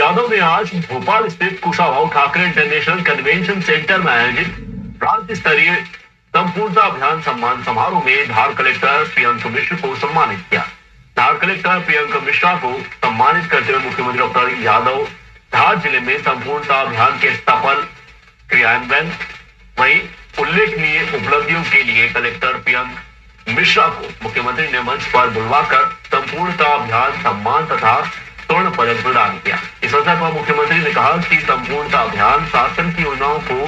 यादव ने आज भोपाल स्थित Kushabhau Thackeray international convention centre में आयोजित राज्य स्तरीय संपूर्णता अभियान सम्मान समारोह में धार कलेक्टर प्रियंक मिश्र को सम्मानित किया। धार कलेक्टर प्रियंक मिश्रा को सम्मानित करते हुए मुख्यमंत्री डॉक्टर यादव धार जिले में संपूर्णता अभियान के सफल क्रियान्वयन वहीं उल्लेखनीय उपलब्धियों के लिए कलेक्टर प्रियंक मिश्रा को मुख्यमंत्री ने मंच पर बुलवाकर संपूर्णता अभियान सम्मान तथा स्वर्ण पदक प्रदान किया। इस अवसर पर मुख्यमंत्री ने कहा कि संपूर्णता अभियान शासन की योजनाओं को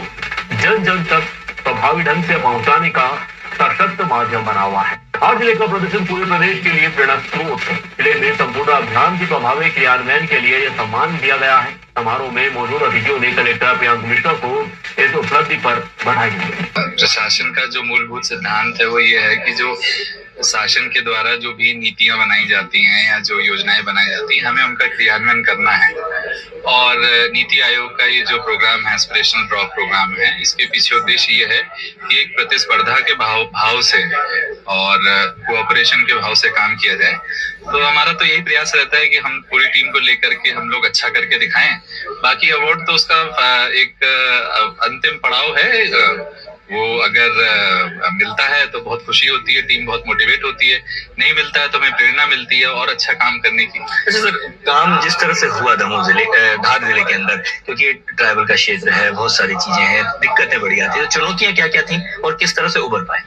जन जन तक प्रभावी ढंग से पहुंचाने का सशक्त माध्यम बना हुआ है। आज जिले का प्रदर्शन पूरे प्रदेश के लिए प्रेरणा स्रोत है। जिले में संपूर्ण अभियान की प्रभावी क्रियान्वयन के लिए यह सम्मान दिया गया है। समारोह में मौजूद अतिथियों ने कलेक्टर प्रियंक मिश्रा को इस उपलब्धि पर बधाई दी। प्रशासन का जो मूलभूत सिद्धांत है वो ये है कि जो शासन के द्वारा जो भी नीतियां बनाई जाती हैं या जो योजनाएं बनाई जाती हैं हमें उनका क्रियान्वयन करना है। और नीति आयोग का ये जो प्रोग्राम है एस्पिरेशनल ड्रॉप प्रोग्राम है, इसके पीछे उद्देश्य ये है कि एक प्रतिस्पर्धा के भाव से और कोऑपरेशन के भाव से काम किया जाए। तो हमारा तो यही प्रयास रहता है कि हम पूरी टीम को लेकर के हम लोग अच्छा करके दिखाएं। बाकी अवार्ड तो उसका एक अंतिम पड़ाव है, वो अगर मिलता है तो बहुत खुशी होती है, टीम बहुत मोटिवेट होती है, नहीं मिलता है तो हमें प्रेरणा मिलती है और अच्छा काम करने की। अच्छा सर, काम जिस तरह से हुआ दमोह जिले धार जिले के अंदर, क्योंकि ट्राइबल का क्षेत्र है, बहुत सारी चीजें हैं, दिक्कतें बड़ी आती है, तो चुनौतियां क्या क्या थी और किस तरह से उभर पाए?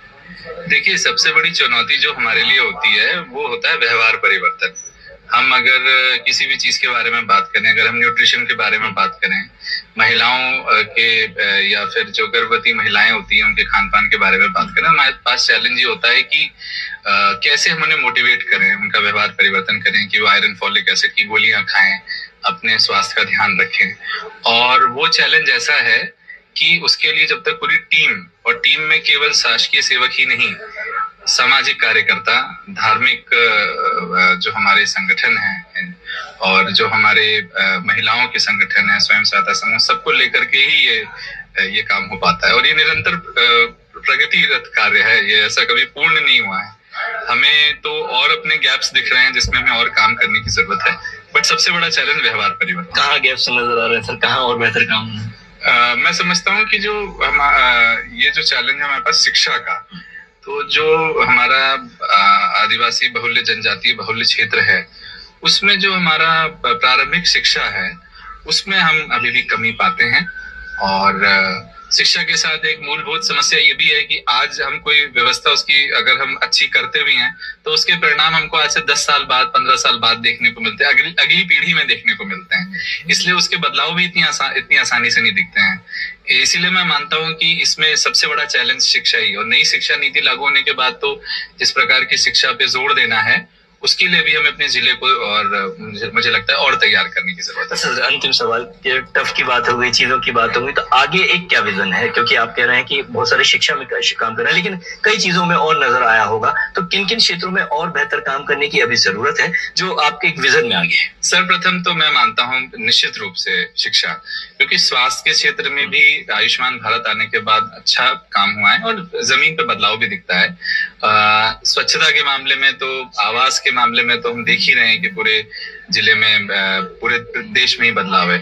देखिए, सबसे बड़ी चुनौती जो हमारे लिए होती है वो होता है व्यवहार परिवर्तन। हम अगर किसी भी चीज के बारे में बात करें, अगर हम न्यूट्रिशन के बारे में बात करें, महिलाओं के या फिर जो गर्भवती महिलाएं होती हैं उनके खान पान के बारे में बात करें, हमारे पास चैलेंज ये होता है कि कैसे हम उन्हें मोटिवेट करें, उनका व्यवहार परिवर्तन करें कि वो आयरन फॉलिक एसिड की गोलियां खाएं, अपने स्वास्थ्य का ध्यान रखें। और वो चैलेंज ऐसा है कि उसके लिए जब तक पूरी टीम, और टीम में केवल शासकीय सेवक ही नहीं, सामाजिक कार्यकर्ता, धार्मिक जो हमारे संगठन हैं और जो हमारे महिलाओं के संगठन हैं, स्वयं सहायता समूह, सबको लेकर के ही ये काम हो पाता है। और ये निरंतर प्रगतिरत कार्य है, ये ऐसा कभी पूर्ण नहीं हुआ है। हमें तो और अपने गैप्स दिख रहे हैं जिसमें हमें और काम करने की जरूरत है, बट सबसे बड़ा चैलेंज व्यवहार परिवर्तन। कहाँ गैप्स नजर आ रहे हैं सर, कहाँ और बेहतर काम? मैं समझता हूँ कि जो ये जो चैलेंज है हमारे पास शिक्षा का, तो जो हमारा आदिवासी बहुल्य जनजातीय बहुल्य क्षेत्र है उसमें जो हमारा प्रारंभिक शिक्षा है उसमें हम अभी भी कमी पाते हैं। और शिक्षा के साथ एक मूलभूत समस्या ये भी है कि आज हम कोई व्यवस्था उसकी अगर हम अच्छी करते भी हैं तो उसके परिणाम हमको आज से 10 साल बाद, 15 साल बाद देखने को मिलते हैं, अगली पीढ़ी में देखने को मिलते हैं। इसलिए उसके बदलाव भी इतनी आसानी से नहीं दिखते हैं। इसीलिए मैं मानता हूं कि इसमें सबसे बड़ा चैलेंज शिक्षा ही, और नई शिक्षा नीति लागू होने के बाद तो जिस प्रकार की शिक्षा पे जोर देना है उसके लिए भी हमें अपने जिले को और मुझे लगता है और तैयार करने की जरूरत है। सर, अंतिम सवाल, टफ की बात हो गई, चीजों की बात हो गई, तो आगे एक क्या विजन है? क्योंकि आप कह रहे हैं कि बहुत सारी शिक्षा में काम कर रहे हैं, लेकिन कई चीजों में और नजर आया होगा, तो किन किन क्षेत्रों में और बेहतर काम करने की अभी जरूरत है जो आपके एक विजन में आगे है? सर्वप्रथम तो मैं मानता हूँ निश्चित रूप से शिक्षा, क्योंकि स्वास्थ्य के क्षेत्र में भी आयुष्मान भारत आने के बाद अच्छा काम हुआ है और जमीन पर बदलाव भी दिखता है। स्वच्छता के मामले में तो, आवास के मामले में तो हम देख ही रहे हैं कि पूरे जिले में, पूरे देश में ही बदलाव है।